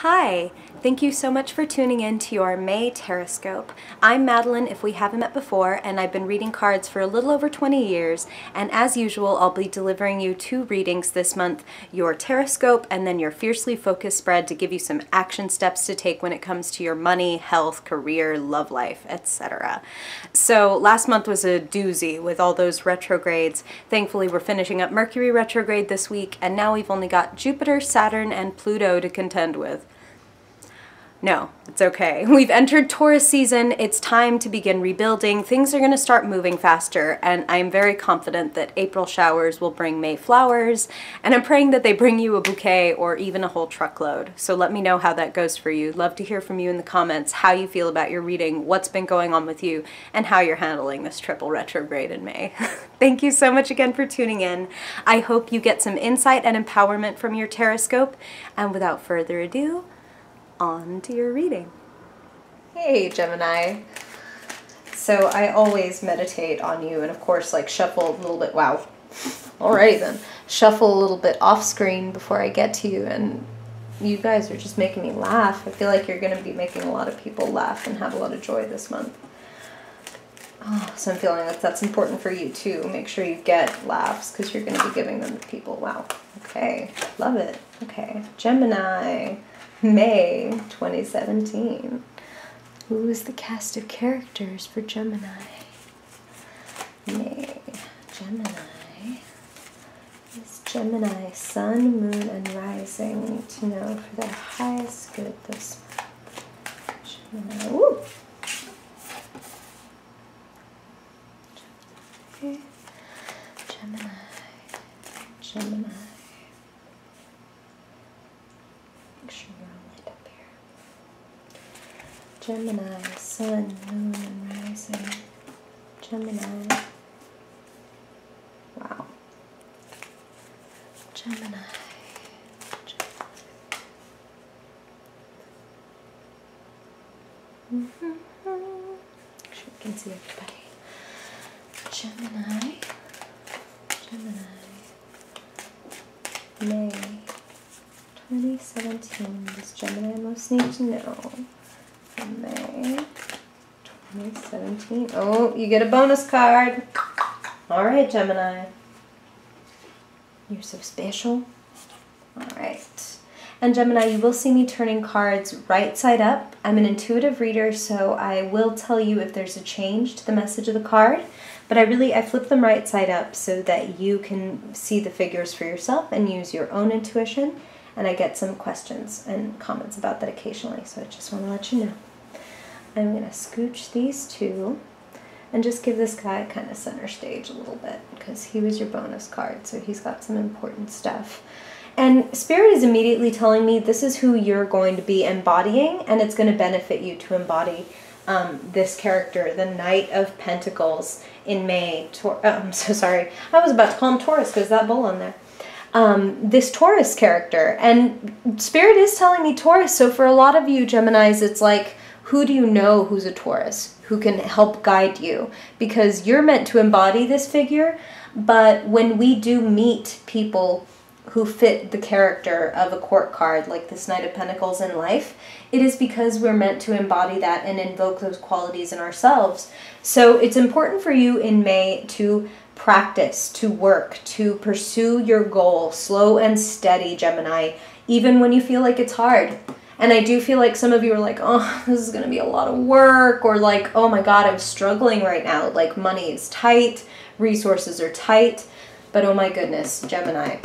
Hi! Thank you so much for tuning in to your May Taroscope. I'm Madeline, if we haven't met before, and I've been reading cards for a little over 20 years, and as usual, I'll be delivering you 2 readings this month, your Taroscope and then your Fiercely Focused spread to give you some action steps to take when it comes to your money, health, career, love life, etc. So last month was a doozy with all those retrogrades. Thankfully, we're finishing up Mercury retrograde this week, and now we've only got Jupiter, Saturn, and Pluto to contend with. No, it's okay. We've entered Taurus season. It's time to begin rebuilding. Things are going to start moving faster, and I'm very confident that April showers will bring May flowers, and I'm praying that they bring you a bouquet or even a whole truckload. So let me know how that goes for you. Love to hear from you in the comments how you feel about your reading, what's been going on with you, and how you're handling this triple retrograde in May. Thank you so much again for tuning in. I hope you get some insight and empowerment from your Taroscope, and without further ado, on to your reading. Hey Gemini. So I always meditate on you and of course like shuffle a little bit, wow. Alrighty then. Shuffle a little bit off screen before I get to you, and you guys are just making me laugh. I feel like you're going to be making a lot of people laugh and have a lot of joy this month. Oh, so I'm feeling like that's important for you too. Make sure you get laughs because you're going to be giving them to people. Wow. Okay. Love it. Okay. Gemini. May 2017. Who is the cast of characters for Gemini? May. Gemini. Is Gemini sun, moon, and rising to know for their highest good this month? Gemini. Woo! Gemini. Gemini. Gemini. Make sure we're all lined up here. Gemini, sun, moon, and rising. Gemini. Wow. Gemini. Make sure we can see everybody. Gemini. Gemini. May 2017. Does Gemini most need to know for May 2017? Oh, you get a bonus card. All right, Gemini. You're so special. All right. And Gemini, you will see me turning cards right side up. I'm an intuitive reader, so I will tell you if there's a change to the message of the card. But I flip them right side up so that you can see the figures for yourself and use your own intuition. And I get some questions and comments about that occasionally, so I just want to let you know. I'm going to scooch these two and just give this guy kind of center stage a little bit because he was your bonus card, so he's got some important stuff. And Spirit is immediately telling me this is who you're going to be embodying, and it's going to benefit you to embody this character, the Knight of Pentacles in May. I'm so sorry. I was about to call him Taurus because that bull on there. This Taurus character, and Spirit is telling me Taurus, so for a lot of you Geminis, it's like, who do you know who's a Taurus, who can help guide you, because you're meant to embody this figure, but when we do meet people who fit the character of a court card, like this Knight of Pentacles in life, it is because we're meant to embody that and invoke those qualities in ourselves. So it's important for you in May to practice, to work, to pursue your goal, slow and steady, Gemini, even when you feel like it's hard. And I do feel like some of you are like, oh, this is going to be a lot of work, or like, oh my God, I'm struggling right now. Like money is tight, resources are tight, but oh my goodness, Gemini.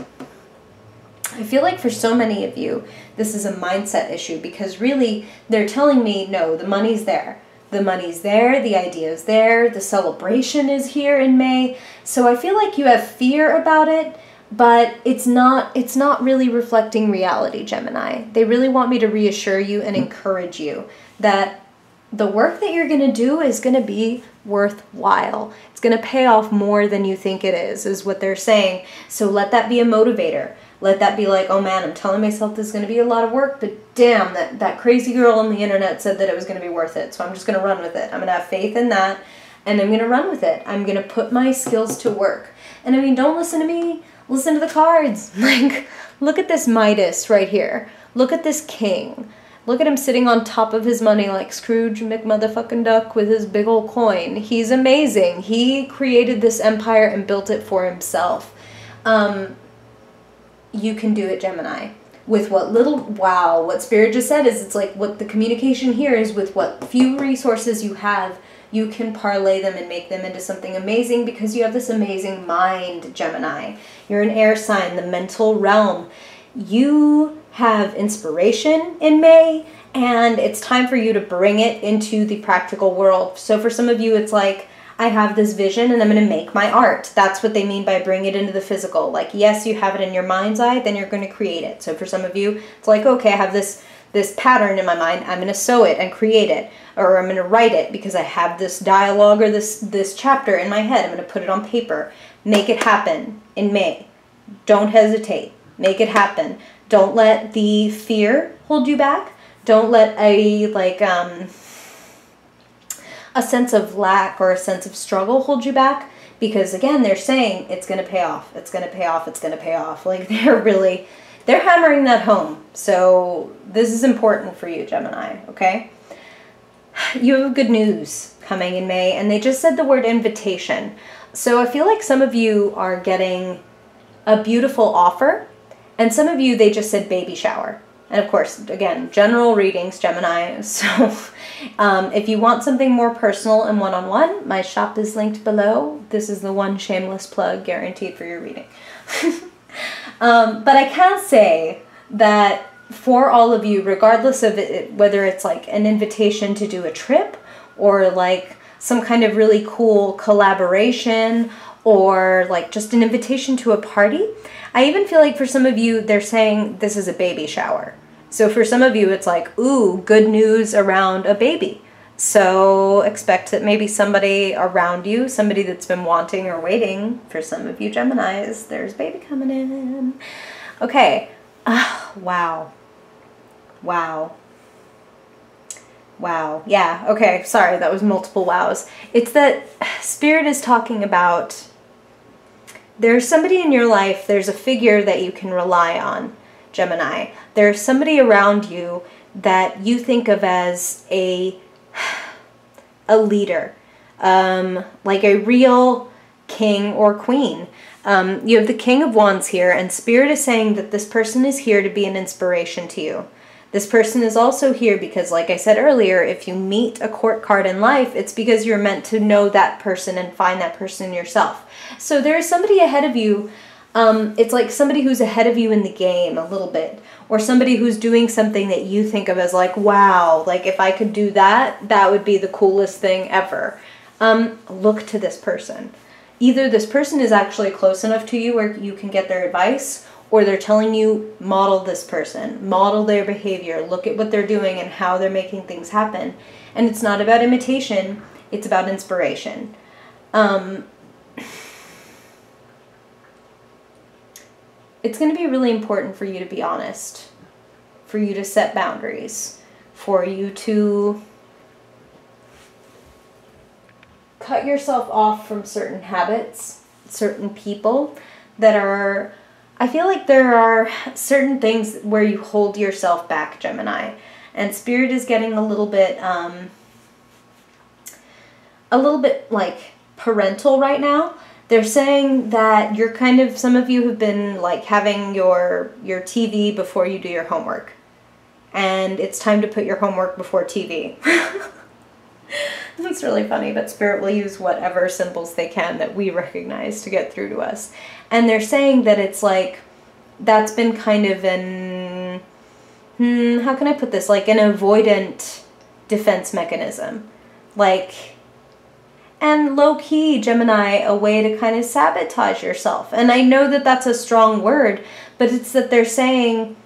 I feel like for so many of you, this is a mindset issue because really they're telling me, no, the money's there. The money's there, the idea is there, the celebration is here in May. So I feel like you have fear about it, but it's not really reflecting reality, Gemini. They really want me to reassure you and encourage you that the work that you're going to do is going to be worthwhile. It's going to pay off more than you think it is what they're saying. So let that be a motivator. Let that be like, oh man, I'm telling myself this is going to be a lot of work, but damn, that crazy girl on the internet said that it was going to be worth it. So I'm just going to run with it. I'm going to have faith in that, and I'm going to run with it. I'm going to put my skills to work. And I mean, don't listen to me. Listen to the cards. Like, look at this Midas right here. Look at this king. Look at him sitting on top of his money like Scrooge McMotherfucking Duck with his big old coin. He's amazing. He created this empire and built it for himself. You can do it, Gemini. With what little, wow, what Spirit just said is, it's like what the communication here is, with what few resources you have, you can parlay them and make them into something amazing, because you have this amazing mind, Gemini. You're an air sign, the mental realm. You have inspiration in May, and it's time for you to bring it into the practical world. So for some of you, it's like, I have this vision and I'm going to make my art. That's what they mean by bring it into the physical. Like, yes, you have it in your mind's eye, then you're going to create it. So for some of you, it's like, okay, I have this pattern in my mind. I'm going to sew it and create it. Or I'm going to write it because I have this dialogue or this chapter in my head. I'm going to put it on paper. Make it happen in May. Don't hesitate. Make it happen. Don't let the fear hold you back. Don't let a sense of lack or a sense of struggle hold you back, because again, they're saying it's going to pay off. It's going to pay off. It's going to pay off. Like, they're hammering that home. So this is important for you, Gemini, okay? You have good news coming in May, and they just said the word invitation. So I feel like some of you are getting a beautiful offer, and some of you, they just said baby shower. And of course, again, general readings, Gemini. So if you want something more personal and one-on-one, my shop is linked below. This is the one shameless plug guaranteed for your reading. But I can say that for all of you, regardless of it, whether it's like an invitation to do a trip, or like some kind of really cool collaboration, or like just an invitation to a party, I even feel like for some of you, they're saying this is a baby shower. So for some of you, it's like, ooh, good news around a baby. So expect that maybe somebody around you, somebody that's been wanting or waiting, for some of you Geminis, there's baby coming in. Okay. Wow. Wow. Wow. Yeah. Okay. Sorry. That was multiple wows. It's that Spirit is talking about, there's somebody in your life, there's a figure that you can rely on, Gemini. There's somebody around you that you think of as a leader, like a real king or queen. You have the King of Wands here, and Spirit is saying that this person is here to be an inspiration to you. This person is also here because, like I said earlier, if you meet a court card in life, it's because you're meant to know that person and find that person yourself. So there's somebody ahead of you. It's like somebody who's ahead of you in the game a little bit, or somebody who's doing something that you think of as like, wow, like if I could do that, that would be the coolest thing ever. Look to this person. Either this person is actually close enough to you where you can get their advice, or they're telling you, model this person, model their behavior, look at what they're doing and how they're making things happen. And it's not about imitation, it's about inspiration. It's going to be really important for you to be honest, for you to set boundaries, for you to cut yourself off from certain habits, certain people that are, I feel like there are certain things where you hold yourself back, Gemini. And Spirit is getting a little bit like parental right now. They're saying that you're kind of, some of you have been like having your TV before you do your homework. And it's time to put your homework before TV. It's really funny, but Spirit will use whatever symbols they can that we recognize to get through to us. And they're saying that it's like, that's been kind of an, how can I put this? Like an avoidant defense mechanism. Like, and low-key, Gemini, a way to kind of sabotage yourself. And I know that that's a strong word, but it's that they're saying,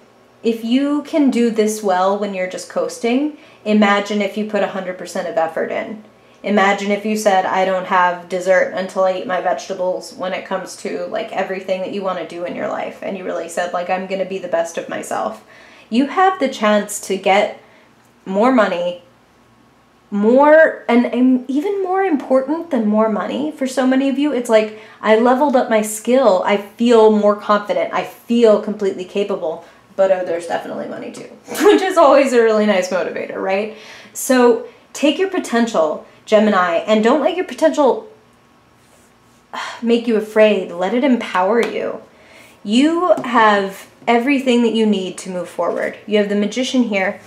if you can do this well when you're just coasting, imagine if you put 100% of effort in. Imagine if you said, I don't have dessert until I eat my vegetables when it comes to like everything that you want to do in your life. And you really said, like, I'm going to be the best of myself. You have the chance to get more money, more, and even more important than more money for so many of you, it's like, I leveled up my skill. I feel more confident. I feel completely capable. but oh, there's definitely money too, which is always a really nice motivator, right? So take your potential, Gemini, and don't let your potential make you afraid. Let it empower you. You have everything that you need to move forward. You have the Magician here,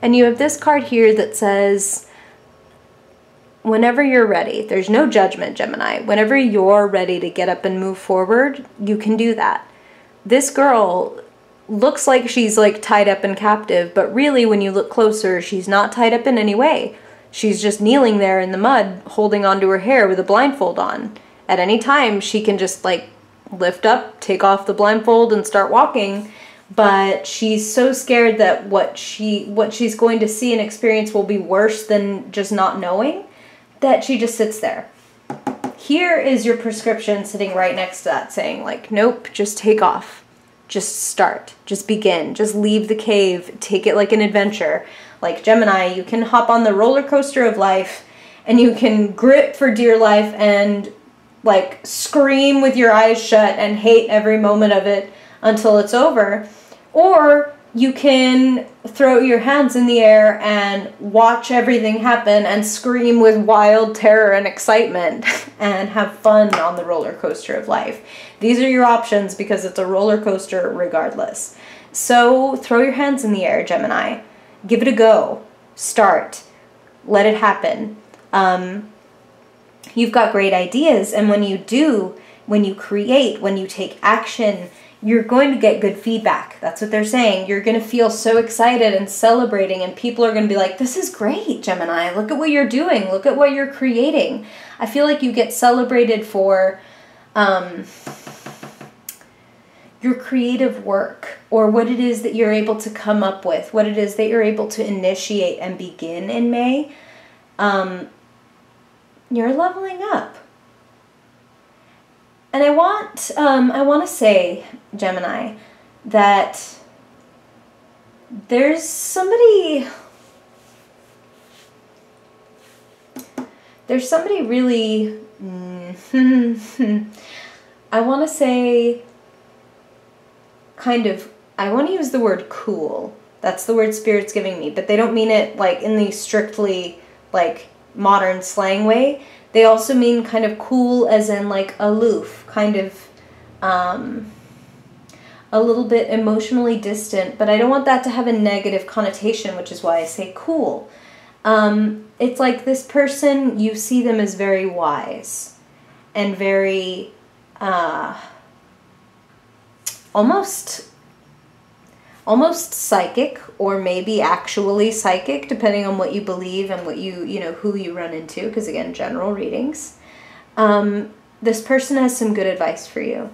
and you have this card here that says, whenever you're ready, there's no judgment, Gemini. Whenever you're ready to get up and move forward, you can do that. This girl looks like she's like tied up and captive, but really when you look closer, she's not tied up in any way. She's just kneeling there in the mud, holding onto her hair with a blindfold on. At any time, she can just like lift up, take off the blindfold, and start walking. But she's so scared that what she's going to see and experience will be worse than just not knowing, that she just sits there. Here is your prescription sitting right next to that, saying like, nope, just take off. Just start. Just begin. Just leave the cave. Take it like an adventure. Like Gemini, you can hop on the roller coaster of life, and you can grip for dear life and like scream with your eyes shut and hate every moment of it until it's over. Or you can throw your hands in the air and watch everything happen and scream with wild terror and excitement and have fun on the roller coaster of life. These are your options because it's a roller coaster regardless. So throw your hands in the air, Gemini. Give it a go. Start. Let it happen. You've got great ideas, and when you do, when you create, when you take action, you're going to get good feedback. That's what they're saying. You're going to feel so excited and celebrating, and people are going to be like, this is great, Gemini. Look at what you're doing. Look at what you're creating. I feel like you get celebrated for your creative work, or what it is that you're able to come up with, what it is that you're able to initiate and begin in May. You're leveling up. And I want to say, Gemini, that there's somebody really, I want to say kind of, I want to use the word cool. That's the word Spirit's giving me, but they don't mean it like in the strictly like modern slang way. They also mean kind of cool as in like aloof, kind of a little bit emotionally distant, but I don't want that to have a negative connotation, which is why I say cool. It's like this person, you see them as very wise and very almost psychic, or maybe actually psychic, depending on what you believe and what you know, who you run into, because again, general readings. This person has some good advice for you,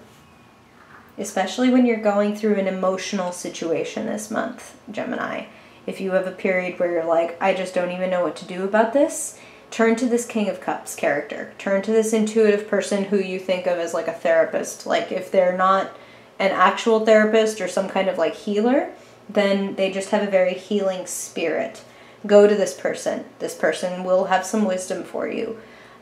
especially when you're going through an emotional situation this month, Gemini. If you have a period where you're like, I just don't even know what to do about this, turn to this King of Cups character. Turn to this intuitive person who you think of as like a therapist. Like if they're not an actual therapist or some kind of like healer, then they just have a very healing spirit. Go to this person. This person will have some wisdom for you.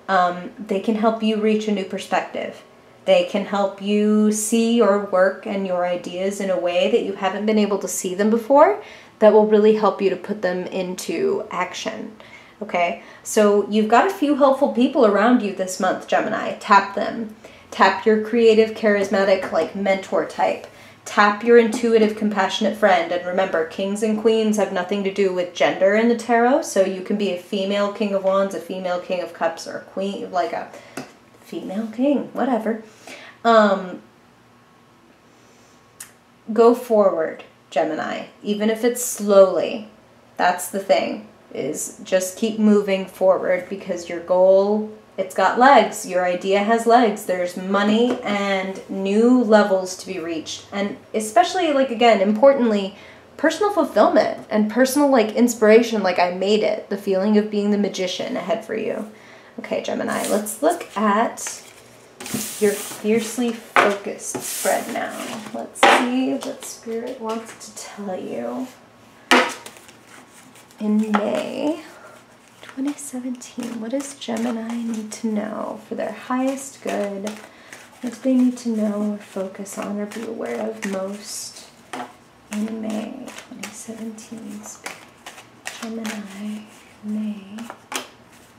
They can help you reach a new perspective. They can help you see your work and your ideas in a way that you haven't been able to see them before, that will really help you to put them into action. Okay, so you've got a few helpful people around you this month, Gemini. Tap them. Tap your creative, charismatic, like mentor type. Tap your intuitive, compassionate friend. And remember, kings and queens have nothing to do with gender in the tarot, so you can be a female King of Wands, a female King of Cups, or a queen, like a female king, whatever. Go forward, Gemini, even if it's slowly. That's the thing, is just keep moving forward, because your goal, it's got legs. Your idea has legs. There's money and new levels to be reached. And especially, like, again, importantly, personal fulfillment and personal, like, inspiration, like I made it. The feeling of being the magician ahead for you. Okay, Gemini, let's look at your fiercely focused spread now. Let's see what Spirit wants to tell you in May 2017. What does Gemini need to know for their highest good? What do they need to know or focus on or be aware of most in May 2017. Gemini, May.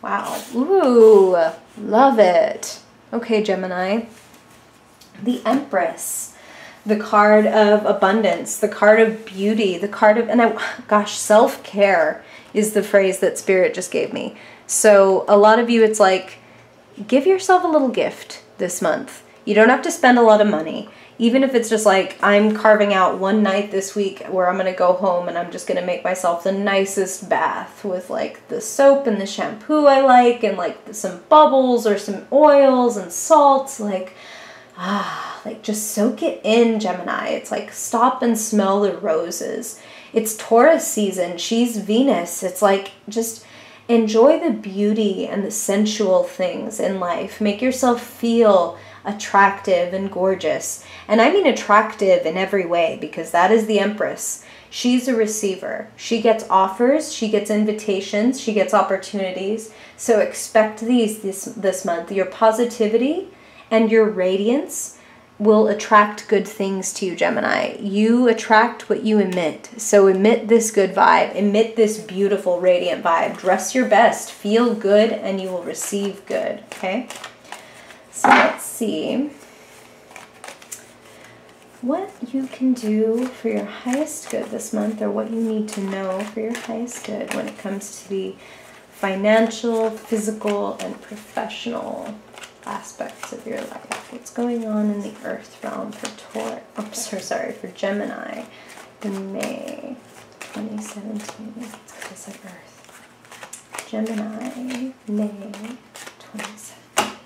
Wow. Ooh, love it. Okay, Gemini. The Empress. The card of abundance, the card of beauty, the card of, gosh, self-care is the phrase that Spirit just gave me. So a lot of you, it's like, give yourself a little gift this month. You don't have to spend a lot of money. Even if it's just like, I'm carving out one night this week where I'm going to go home and I'm just going to make myself the nicest bath with like the soap and the shampoo I like and like some bubbles or some oils and salts, like just soak it in, Gemini. It's like, stop and smell the roses. It's Taurus season. She's Venus. It's like, just enjoy the beauty and the sensual things in life. Make yourself feel attractive and gorgeous. And I mean attractive in every way, because that is the Empress. She's a receiver. She gets offers, she gets invitations, she gets opportunities. So expect these this month. Your positivity and your radiance will attract good things to you, Gemini. You attract what you emit. So emit this good vibe. Emit this beautiful, radiant vibe. Dress your best. Feel good, and you will receive good, okay? So let's see what you can do for your highest good this month, or what you need to know for your highest good when it comes to the financial, physical, and professional aspects of your life. What's going on in the earth realm for for Gemini in May 2017. It's because I said earth. Gemini, May 2017.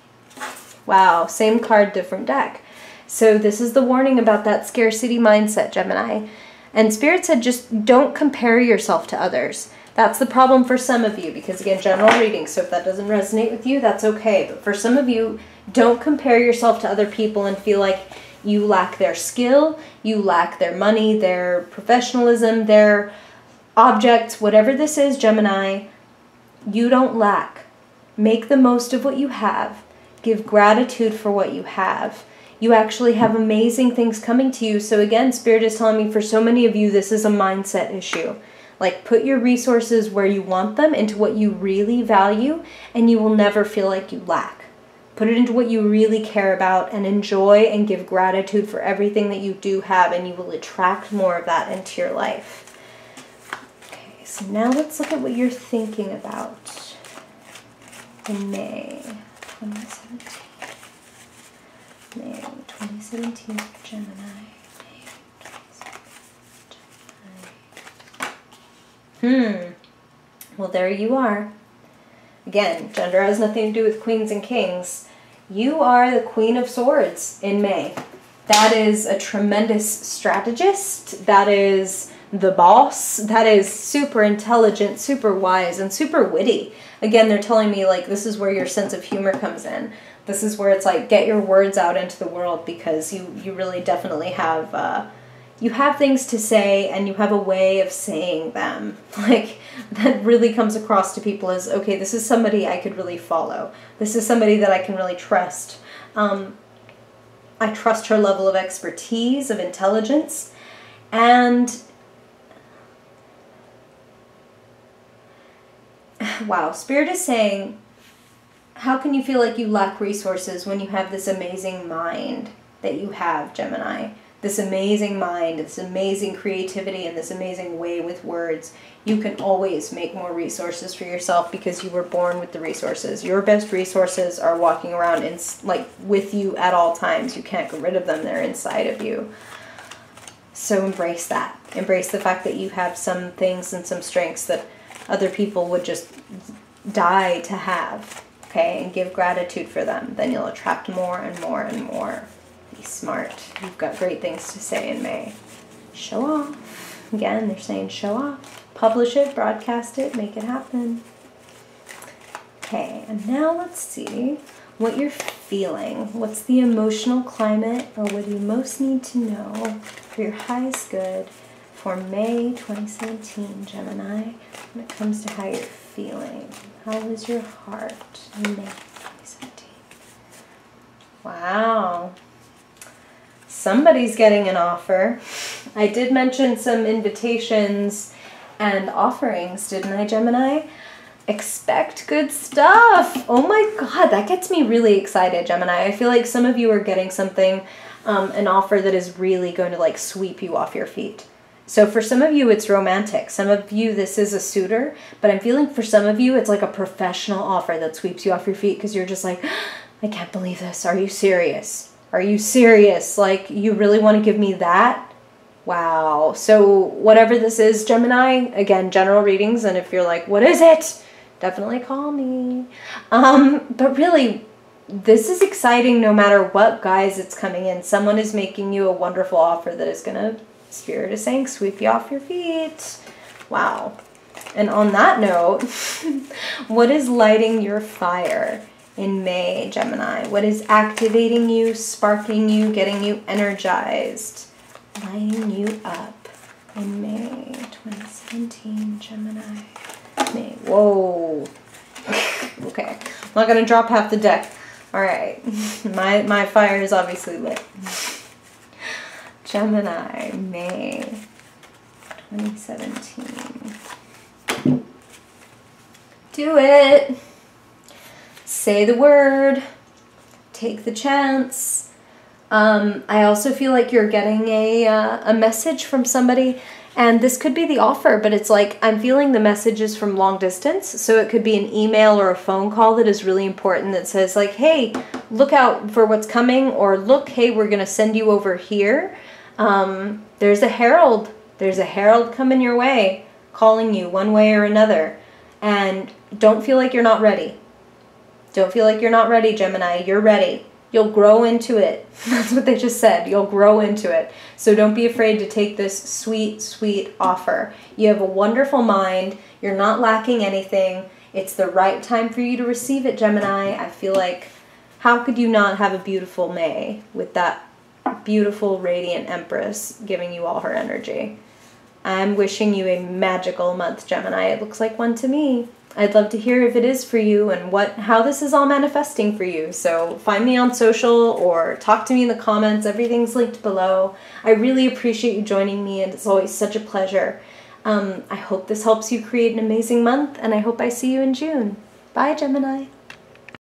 Wow, same card, different deck. So this is the warning about that scarcity mindset, Gemini. And Spirit said, just don't compare yourself to others. That's the problem for some of you, because again, general reading, so if that doesn't resonate with you, that's okay. But for some of you, don't compare yourself to other people and feel like you lack their skill, you lack their money, their professionalism, their objects, whatever this is, Gemini, you don't lack. Make the most of what you have. Give gratitude for what you have. You actually have amazing things coming to you. So again, Spirit is telling me for so many of you, this is a mindset issue. Like, put your resources where you want them, into what you really value, and you will never feel like you lack. Put it into what you really care about, and enjoy and give gratitude for everything that you do have, and you will attract more of that into your life. Okay, so now let's look at what you're thinking about in May 2017. May 2017 for Gemini. Well, there you are. Again, gender has nothing to do with queens and kings. You are the Queen of Swords in May. That is a tremendous strategist. That is the boss. That is super intelligent, super wise, and super witty. Again, they're telling me, like, this is where your sense of humor comes in. This is where it's like, get your words out into the world, because you really definitely have... you have things to say, and you have a way of saying them. Like, that really comes across to people as, okay, this is somebody I could really follow. This is somebody that I can really trust. I trust her level of expertise, of intelligence, and wow, Spirit is saying, how can you feel like you lack resources when you have this amazing mind that you have, Gemini? This amazing mind, this amazing creativity, and this amazing way with words. You can always make more resources for yourself, because you were born with the resources. Your best resources are walking around with you at all times. You can't get rid of them. They're inside of you. So embrace that. Embrace the fact that you have some things and some strengths that other people would just die to have. Okay, and give gratitude for them. Then you'll attract more and more and more. Be smart. You've got great things to say in May. Show off. Again, they're saying show off. Publish it, broadcast it, make it happen. Okay, and now let's see what you're feeling. What's the emotional climate, or what do you most need to know for your highest good for May 2017, Gemini, when it comes to how you're feeling? How is your heart in May 2017? Wow. Somebody's getting an offer. I did mention some invitations and offerings, didn't I, Gemini? Expect good stuff. Oh my God, that gets me really excited, Gemini. I feel like some of you are getting something, an offer that is really going to like sweep you off your feet. So for some of you, it's romantic. Some of you, this is a suitor, but I'm feeling for some of you, it's like a professional offer that sweeps you off your feet because you're just like, I can't believe this. Are you serious? Are you serious? Like, you really want to give me that? Wow. So whatever this is, Gemini, again, general readings, and if you're like, what is it? Definitely call me. But really, this is exciting no matter what guise it's coming in. Someone is making you a wonderful offer that is going to, Spirit is saying, sweep you off your feet. Wow. And on that note, what is lighting your fire in May, Gemini? What is activating you, sparking you, getting you energized, lighting you up in May 2017, Gemini? May. Whoa. Okay. I'm not going to drop half the deck. All right. My fire is obviously lit. Gemini, May 2017. Do it. Say the word. Take the chance. I also feel like you're getting a message from somebody, and this could be the offer, but it's like I'm feeling the messages from long distance. So it could be an email or a phone call that is really important that says like, hey, look out for what's coming, or look, hey, we're going to send you over here. There's a herald. There's a herald coming your way, calling you one way or another. And don't feel like you're not ready. Don't feel like you're not ready, Gemini. You're ready. You'll grow into it. That's what they just said. You'll grow into it. So don't be afraid to take this sweet, sweet offer. You have a wonderful mind. You're not lacking anything. It's the right time for you to receive it, Gemini. I feel like, how could you not have a beautiful May with that beautiful, radiant Empress giving you all her energy? I'm wishing you a magical month, Gemini. It looks like one to me. I'd love to hear if it is for you and how this is all manifesting for you. So find me on social or talk to me in the comments. Everything's linked below. I really appreciate you joining me, and it's always such a pleasure. I hope this helps you create an amazing month, and I hope I see you in June. Bye, Gemini.